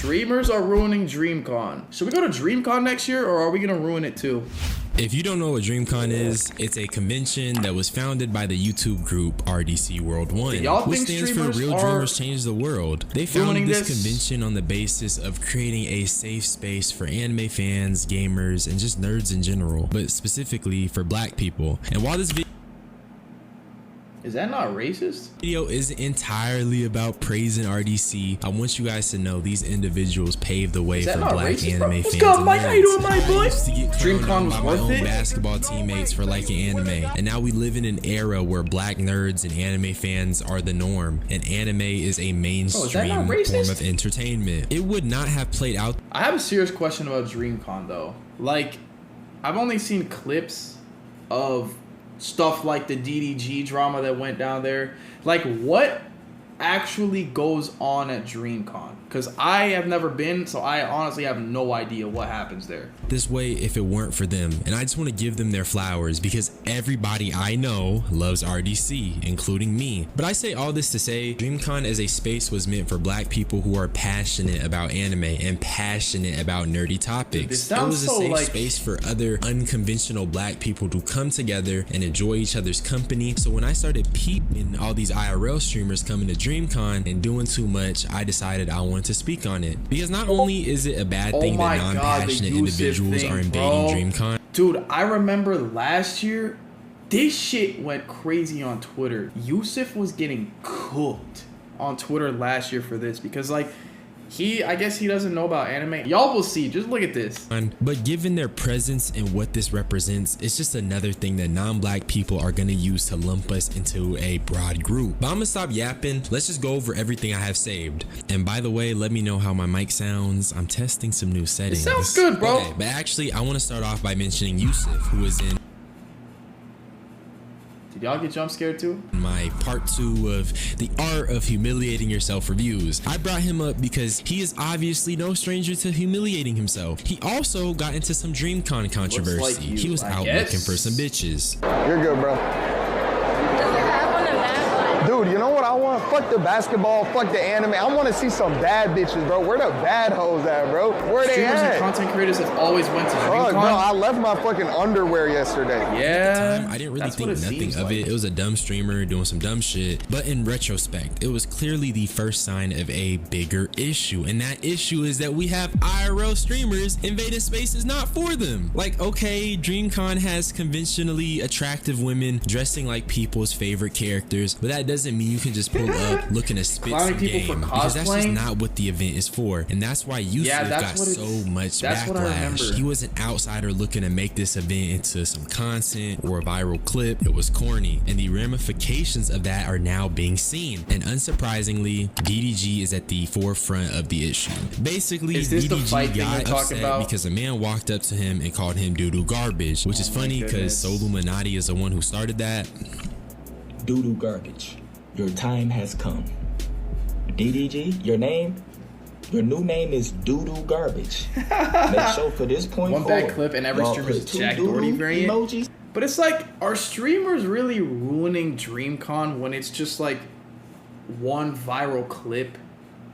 Streamers are ruining DreamCon. Should we go to DreamCon next year, or are we gonna ruin it too? If you don't know what DreamCon is, it's a convention that was founded by the YouTube group RDC World 1, which stands for Real Dreamers Change the World. They founded this convention on the basis of creating a safe space for anime fans, gamers, and just nerds in general, but specifically for black people. And while this video is that not racist? Video isn't entirely about praising RDC. I want you guys to know these individuals paved the way for black racist, anime bro? fans. What's good, Mike? How you doing, my boy? DreamCon was worth it. Basketball teammates for liking anime, and now we live in an era where black nerds and anime fans are the norm, and anime is a mainstream form of entertainment. It would not have played out. I have a serious question about DreamCon though. Like, I've only seen clips of stuff like the DDG drama that went down there. Like, what actually goes on at DreamCon? Because I have never been, so I honestly have no idea what happens there. This way if it weren't for them, and I just want to give them their flowers because everybody I know loves RDC, including me. But I say all this to say DreamCon as a space was meant for black people who are passionate about anime and passionate about nerdy topics. It was a safe space for other unconventional black people to come together and enjoy each other's company. So when I started peeping all these IRL streamers coming to DreamCon and doing too much, I decided I wanted to speak on it, because not only is it a bad thing that non-passionate individuals are invading DreamCon. Dude, I remember last year this shit went crazy on Twitter. Yusuf was getting cooked on Twitter last year for this, because like I guess he doesn't know about anime. Y'all will see. Just look at this. But given their presence and what this represents, it's just another thing that non-black people are going to use to lump us into a broad group. But I'm going to stop yapping. Let's just go over everything I have saved. And by the way, let me know how my mic sounds. I'm testing some new settings. It sounds good, bro. Okay, but actually, I want to start off by mentioning Yusuf, who is in... Did y'all get jump scared too? My part 2 of the art of humiliating yourself reviews. I brought him up because he is obviously no stranger to humiliating himself. He also got into some DreamCon controversy. Like he was out looking for some bitches. You're good, bro. Dude, you know what I want? Fuck the basketball, fuck the anime. I want to see some bad bitches, bro. Where the bad hoes at, bro? Where they at? Streamers and content creators have always went to DreamCon. Bro, I left my fucking underwear yesterday. Yeah. At the time, I didn't really think nothing of it. It was a dumb streamer doing some dumb shit. But in retrospect, it was clearly the first sign of a bigger issue. And that issue is that we have IRL streamers invading spaces not for them. Like, okay, DreamCon has conventionally attractive women dressing like people's favorite characters, but that doesn't mean you can just pull up looking to spit some game, because that's just not what the event is for. And that's why Yusuf got so much backlash. He was an outsider looking to make this event into some content or a viral clip. It was corny, and the ramifications of that are now being seen. And unsurprisingly, DDG is at the forefront of the issue. Basically, DDG got upset because a man walked up to him and called him doo-doo garbage, which is funny because Soluminati is the one who started that. Doo-doo garbage. Your time has come. DDG, your new name is Doo-doo Garbage. Make sure for this point one bad clip and every streamer's a Jack Doherty variant. Emojis. But it's like, are streamers really ruining DreamCon when it's just like one viral clip?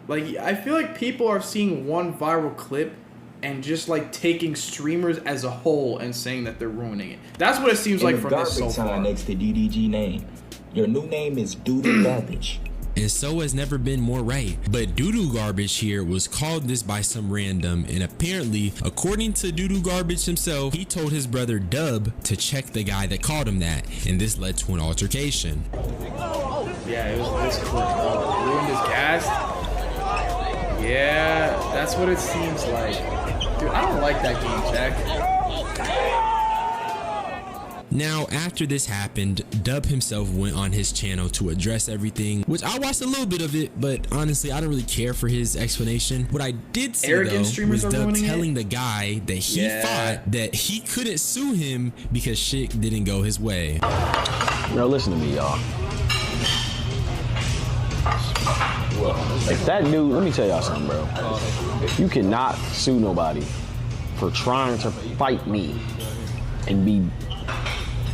Like, I feel like people are seeing one viral clip and just like taking streamers as a whole and saying that they're ruining it. That's what it seems like from this so far. Next to DDG name. Your new name is Doo-doo Garbage. And so has never been more right. But doo-doo garbage here was called this by some random, and apparently, according to doo-doo garbage himself, he told his brother Dub to check the guy that called him that, and this led to an altercation. Yeah, it was cool. Ruined his cast. Yeah, that's what it seems like. Dude, I don't like that game, Jack. Now, after this happened, Dub himself went on his channel to address everything, which I watched a little bit of it, but honestly, I don't really care for his explanation. What I did see, though, was Dub telling the guy that he thought that he couldn't sue him because shit didn't go his way. Now listen to me, y'all. If that dude, let me tell y'all something, bro. You cannot sue nobody for trying to fight me and be...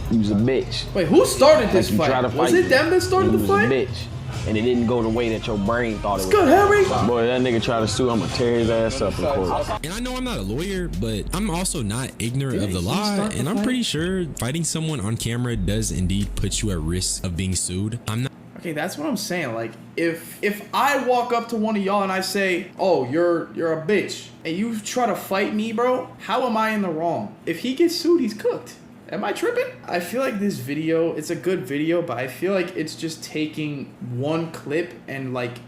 You was a bitch. Wait, who started this fight? Was it them that started the fight? You was a bitch. and it didn't go the way that your brain thought it was. Good, Henry. Boy, that nigga try to sue, I'm gonna tear his ass up in court. And I know I'm not a lawyer, but I'm also not ignorant of the law, and I'm pretty sure fighting someone on camera does indeed put you at risk of being sued. I'm not. Okay, that's what I'm saying. Like, if I walk up to one of y'all and I say, "Oh, you're a bitch," and you try to fight me, bro, how am I in the wrong? If he gets sued, he's cooked. Am I tripping? I feel like this video, it's a good video, but I feel like it's just taking one clip and like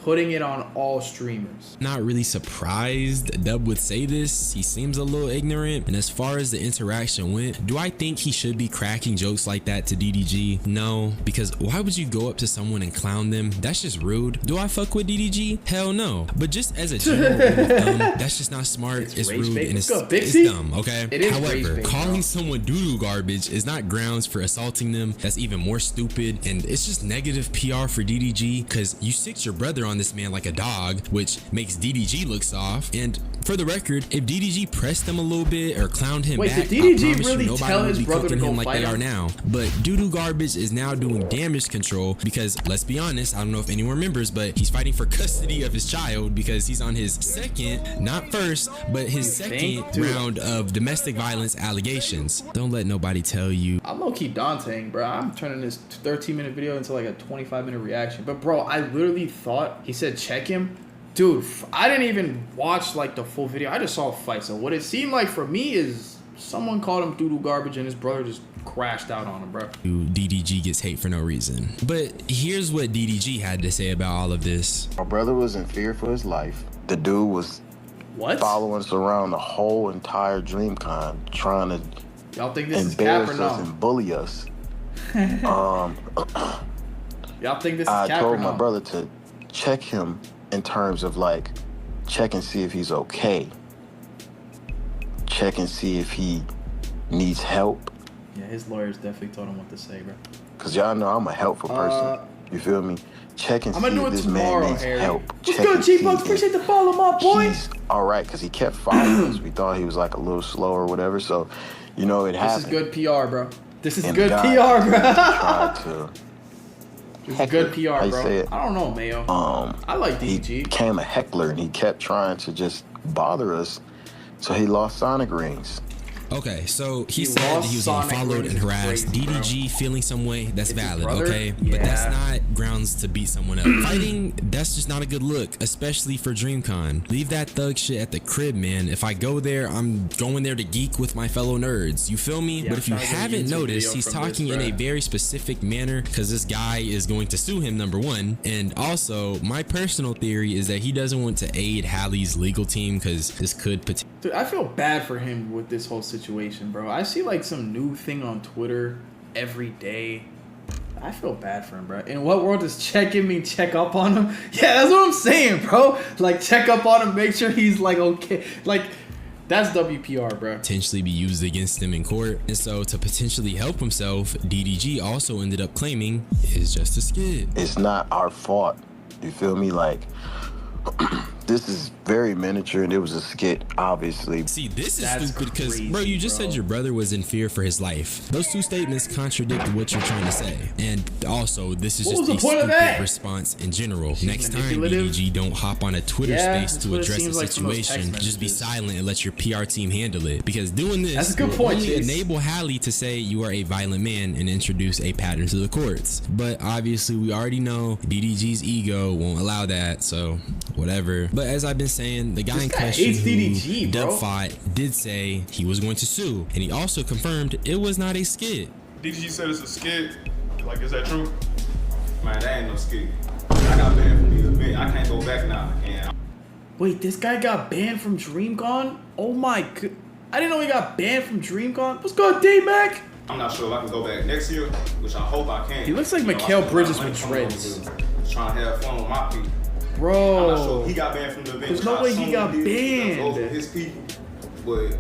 putting it on all streamers. Not really surprised Dub would say this. He seems a little ignorant. And as far as the interaction went, do I think he should be cracking jokes like that to DDG? No, because why would you go up to someone and clown them? That's just rude. Do I fuck with DDG? Hell no. But just as a general rule of thumb, that's just not smart. It's rude and it's dumb, okay? However, calling someone doo-doo garbage is not grounds for assaulting them. That's even more stupid. And it's just negative PR for DDG because you sicked your brother on this man like a dog, which makes DDG look soft. And for the record, if DDG pressed him a little bit or clowned him back, did DDG really tell his brother to go him like fight they him? are now. But doo-doo garbage is now doing damage control because, let's be honest, I don't know if anyone remembers, but he's fighting for custody of his child because he's on his second, not first, but his second round of domestic violence allegations. Don't let nobody tell you. I'm low-key Danteing, bro. I'm turning this 13-minute video into like a 25-minute reaction. But bro, I literally thought he said check him. Dude, I didn't even watch like the full video. I just saw a fight. So what it seemed like for me is someone called him doo-doo garbage and his brother just crashed out on him, bro. DDG gets hate for no reason. But here's what DDG had to say about all of this. My brother was in fear for his life. The dude was following us around the whole entire DreamCon, trying to y'all think this is cap or embarrass no? us and bully us. Y'all think this is cap or no? I told my brother to check him in terms of like, check and see if he's okay. Check and see if he needs help. Yeah, his lawyers definitely told him what to say, bro. Cause y'all know I'm a helpful person. You feel me? Check and see if this man needs help. What's good, G-Bucks? Appreciate the follow, my boy. He's all right, cause he kept following us. We thought he was like a little slow or whatever. So, you know, it happened. This is good PR, bro. This is good PR, bro. Tried to this is good PR, bro. I don't know, Mayo. I like DG. He became a heckler and he kept trying to just bother us. So he lost Sonic rings. Okay, so he said that he was getting followed and harassed. DDG feeling some way, that's valid, okay? Yeah. But that's not grounds to beat someone up. Fighting, that's just not a good look, especially for DreamCon. Leave that thug shit at the crib, man. If I go there, I'm going there to geek with my fellow nerds. You feel me? Yeah, but if you haven't noticed, he's talking in a very specific manner because this guy is going to sue him, number one. And also, my personal theory is that he doesn't want to aid Hallie's legal team because this could potentially... Dude, I feel bad for him with this whole situation, bro. I see like some new thing on Twitter every day. I feel bad for him, bro. In what world does checking mean check up on him? Yeah, that's what I'm saying, bro. Like, check up on him, make sure he's like okay. Like, that's WPR, bro. Potentially be used against him in court. And so to potentially help himself, DDG also ended up claiming it's just a skit. It's not our fault. You feel me? Like, this is very miniature and it was a skit, obviously. See, this is stupid because, bro, you just said your brother was in fear for his life. Those two statements contradict what you're trying to say. And also, this is just a stupid response in general. Next time, DDG, don't hop on a Twitter space to address a situation. Just be silent and let your PR team handle it. Because doing this will only enable Hallie to say you are a violent man and introduce a pattern to the courts. But obviously, we already know DDG's ego won't allow that, so whatever. But as I've been saying, the guy in question who Dub fought did say he was going to sue, and he also confirmed it was not a skit. DDG said it's a skit. Like, is that true? Man, that ain't no skit. I got banned from the event. I can't go back now. And wait, this guy got banned from DreamCon? Oh my god. I didn't know he got banned from DreamCon. What's good, D-Mac? I'm not sure if I can go back next year, which I hope I can. He looks like Mikal Bridges with dreads. Trying to have fun with my people. Bro, I'm not sure he got banned from the event. There's no way he got banned. Those were his people, but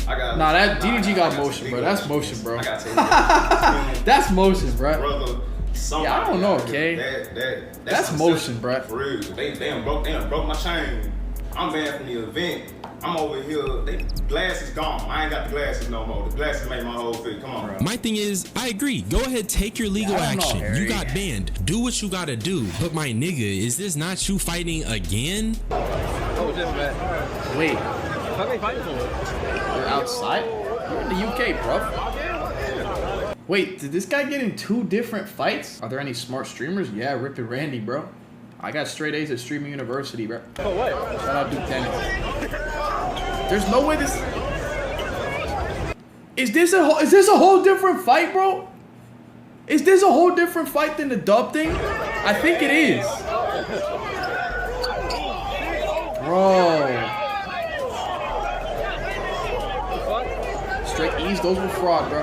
I got. Nah, that DDG got motion, bro. That's motion, bro. I got to that's motion, bro. Brother, yeah, I don't know, okay. That's motion, bro. For real, they done broke my chain. I'm banned from the event. I'm over here. They glasses gone. I ain't got the glasses no more. The glasses make my whole fit. Come on, bro. My thing is, I agree. Go ahead, take your legal action. You got banned. Do what you gotta do. But my nigga, is this not you fighting again? Oh, just that. Wait, How they fighting for? you're outside? You're in the UK, bro. Wait, did this guy get in 2 different fights? Are there any smart streamers? Yeah, RipItRandy, bro. I got straight A's at Streaming University, bro. For what? Shout out Duke Tennis. There's no way this... Is this a whole different fight, bro? Is this a whole different fight than the dub thing? I think it is. Bro. Straight E's, those were fraud, bro.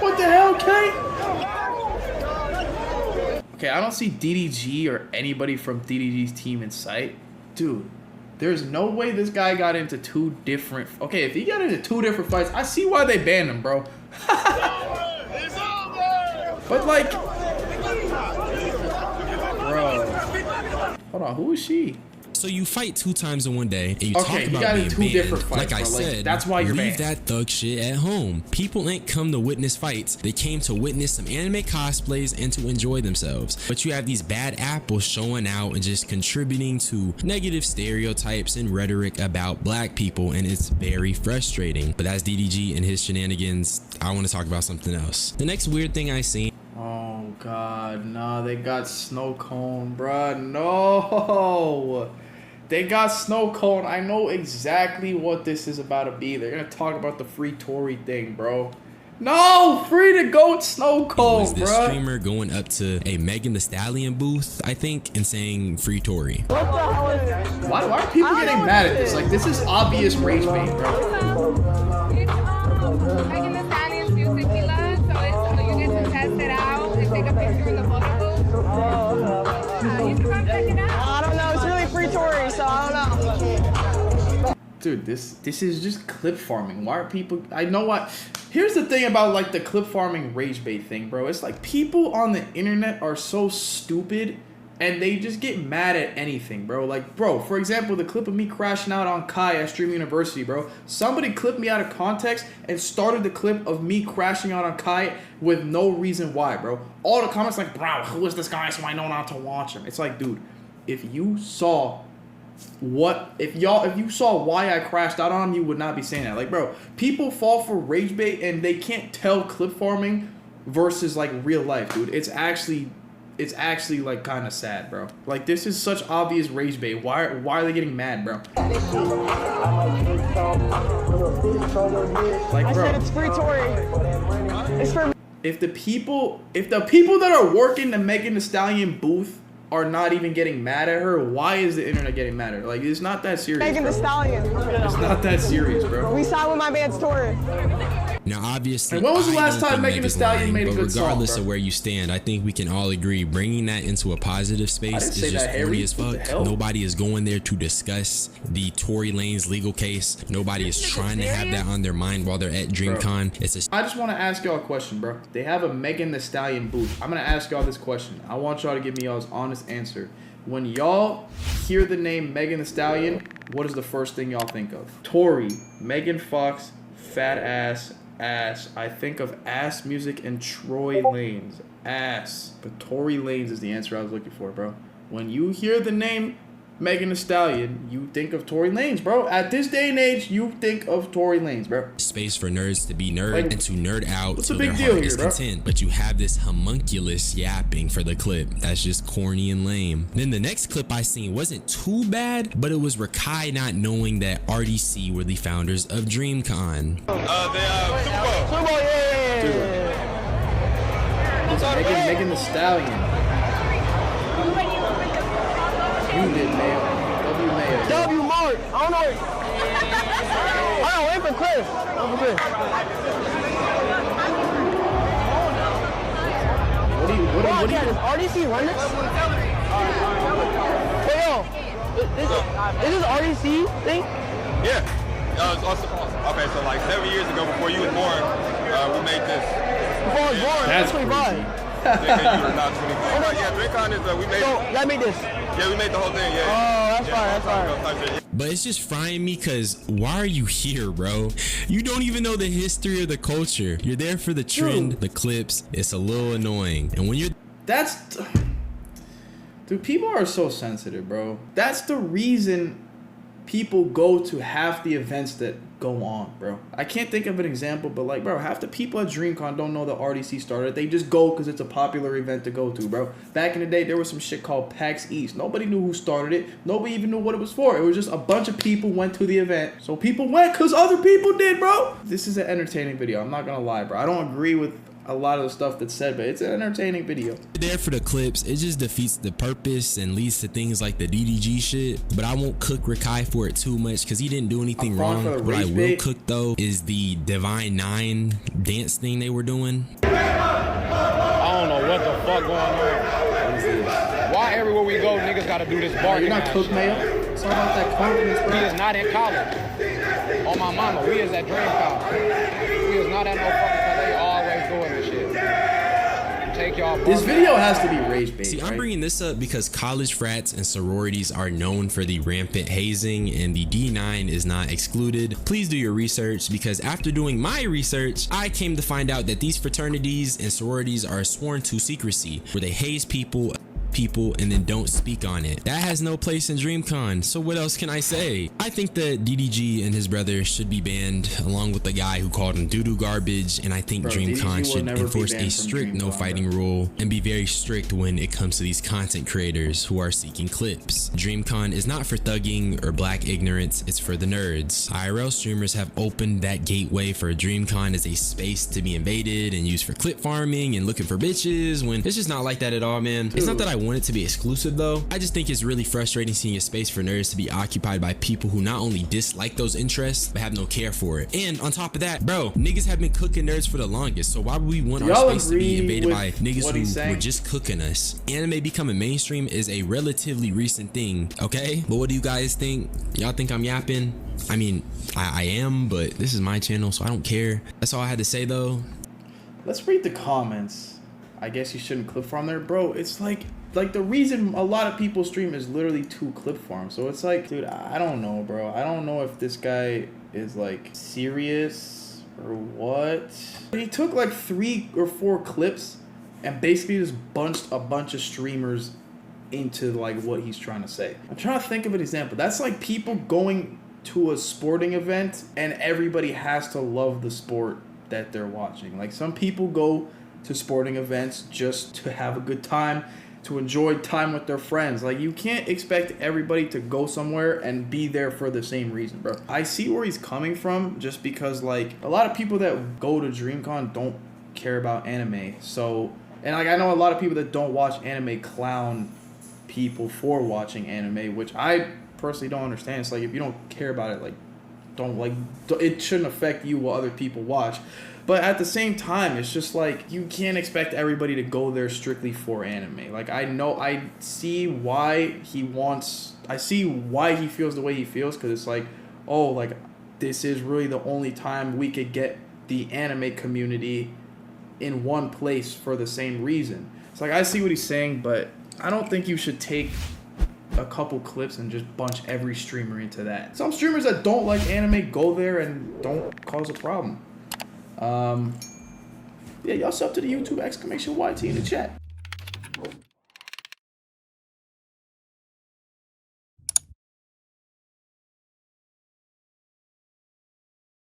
What the hell, Kate? Okay, I don't see DDG or anybody from DDG's team in sight. Dude, there's no way this guy got into 2 different... Okay, if he got into 2 different fights, I see why they banned him, bro. But like... Bro. Hold on, who is she? So you fight 2 times in one day, and you Okay, talk you got about in being 2 banned. different fights, Like I bro. Like, said, that's why you're leave banned. that thug shit at home. People ain't come to witness fights. They came to witness some anime cosplays and to enjoy themselves. But you have these bad apples showing out and just contributing to negative stereotypes and rhetoric about black people, and it's very frustrating. But that's DDG and his shenanigans. I want to talk about something else. The next weird thing I seen. Oh, God. Nah, they got snow cone, bruh. No. They got snow cone. I know exactly what this is about to be. They're gonna talk about the free Tory thing, bro. No, free to goat snow cone, Was this bro. streamer going up to a Megan Thee Stallion booth, I think, and saying free Tory? Why are people getting mad at this? Like, this is obvious rage bait, bro. Megan Thee Stallion's few tequila, so you get to test it out and take a picture in the photo booth. You can come check it out. I don't know. It's really free Tory, so I don't know. Dude, this is just clip farming. Why are people... I know what... Here's the thing about, like, the clip farming rage bait thing, bro. It's like people on the internet are so stupid and they just get mad at anything, bro. Like, bro, for example, the clip of me crashing out on Kai at Stream University, bro. Somebody clipped me out of context and started the clip of me crashing out on Kai with no reason why, bro. All the comments like, bro, who is this guy so I know not to watch him? It's like, dude, if you saw why I crashed out on him, you would not be saying that. Like, bro, people fall for rage bait and they can't tell clip farming versus like real life, dude. It's actually like kind of sad, bro. Like, this is such obvious rage bait. Why are they getting mad, bro? Like, bro, I said it's free Tory. It's for me. if the people that are working the Megan Thee Stallion booth are not even getting mad at her, why is the internet getting mad at her? Like, it's not that serious, Megan bro. Thee Stallion. It's not that serious, bro. We signed with my man's Tory. Now, obviously, And when was the I last don't time think Megan Thee Meg is Stallion lying, made a but good song, regardless bro? of where you stand, I think we can all agree bringing that into a positive space didn't is say just that, corny Harry. as What the fuck. hell? Nobody is going there to discuss the Tory Lanez legal case. Nobody is trying to have that on their mind while they're at DreamCon. It's a I just want to ask y'all a question, bro. They have a Megan Thee Stallion booth. I'm going to ask y'all this question. I want y'all to give me y'all's honest answer. When y'all hear the name Megan Thee Stallion, what is the first thing y'all think of? Tory, Megan Fox, fat ass. I think of ass music and Troy Lanez. Ass. But Tory Lanez is the answer I was looking for, bro. When you hear the name Megan Thee Stallion, you think of Tory Lanez, bro. At this day and age, you think of Tory Lanez, bro. space for nerds to be nerd Like, and to nerd out what's till the their big deal heart here, is bro? content. But you have this homunculus yapping for the clip. That's just corny and lame. Then the next clip I seen wasn't too bad, but it was Rakai not knowing that RDC were the founders of DreamCon. Super Bowl, yeah. It's Megan Thee Stallion. You did, Mayo. W Mayo. W Mark. I don't know. I don't wait for Chris. What do you? Does RDC run this? Wait, yo. Is this RDC thing? Yeah. Okay, so like 7 years ago, before you was born, we made this. Before I was born, That's 25. You were not 25. Yeah, DreamCon is we made. So, y'all made this. Yeah, we made the whole thing. Yeah. Oh, that's Yeah, fine, that's fine. Type shit. But it's just frying me because why are you here, bro? You don't even know the history of the culture. You're there for the trend, the clips. It's a little annoying. And when you're... Dude, people are so sensitive, bro. That's the reason people go to half the events that go on, bro. I can't think of an example, but like, bro, half the people at DreamCon don't know the RDC started. They just go because it's a popular event to go to, bro. Back in the day, there was some shit called PAX East. Nobody knew who started it. Nobody even knew what it was for. It was just a bunch of people went to the event. So people went because other people did, bro. This is an entertaining video. I'm not gonna lie, bro. I don't agree with a lot of the stuff that's said, but it's an entertaining video. There for the clips, it just defeats the purpose and leads to things like the DDG shit. But I won't cook Rikai for it too much because he didn't do anything wrong. What I will cook though is the Divine 9 dance thing they were doing. I don't know what the fuck going on. Why everywhere we go, niggas gotta do this bargain? You're not cook, Mayo. It's all about that confidence, bro. We is not in college. On my mama, we is at DreamCon. We is not at no fucking college. They always doing this shit. Take y'all. This video has to be rage bait. See, I'm bringing this up because college frats and sororities are known for the rampant hazing, and the D9 is not excluded. Please do your research, because after doing my research, I came to find out that these fraternities and sororities are sworn to secrecy, where they haze people and then don't speak on it. That has no place in DreamCon, so what else can I say? I think that DDG and his brother should be banned, along with the guy who called him doo-doo garbage, and I think DreamCon should enforce a strict no fighting rule and be very strict when it comes to these content creators who are seeking clips. DreamCon is not for thugging or black ignorance, it's for the nerds. IRL streamers have opened that gateway for DreamCon as a space to be invaded and used for clip farming and looking for bitches, when it's just not like that at all, man. It's not that I want it to be exclusive though. I just think it's really frustrating seeing a space for nerds to be occupied by people who not only dislike those interests but have no care for it. And on top of that, bro, niggas have been cooking nerds for the longest, so why would we want our space to be invaded by niggas who were just cooking us? Anime becoming mainstream is a relatively recent thing, okay? But what do you guys think? Y'all think I'm yapping? I mean, I am, but this is my channel, so I don't care. That's all I had to say though. Let's read the comments. I guess you shouldn't clip farm there, bro. It's like the reason a lot of people stream is literally to clip farm. So it's like, dude, I don't know, bro. I don't know if this guy is like serious or what. He took like 3 or 4 clips and basically just bunched a bunch of streamers into like what he's trying to say. I'm trying to think of an example. That's like people going to a sporting event and everybody has to love the sport that they're watching. Like some people go to sporting events just to have a good time, to enjoy time with their friends. Like, you can't expect everybody to go somewhere and be there for the same reason, bro. I see where he's coming from, just because, like, a lot of people that go to DreamCon don't care about anime. So, and, like, I know a lot of people that don't watch anime clown people for watching anime, which I personally don't understand. It's like, if you don't care about it, like, it shouldn't affect you while other people watch. But at the same time, it's just like, you can't expect everybody to go there strictly for anime. Like, I see why he feels the way he feels, because it's like, oh, like, this is really the only time we could get the anime community in one place for the same reason. It's like, I see what he's saying, but I don't think you should take a couple clips and just bunch every streamer into that. Some streamers that don't like anime go there and don't cause a problem. Yeah, y'all sub to the YouTube !YT in the chat.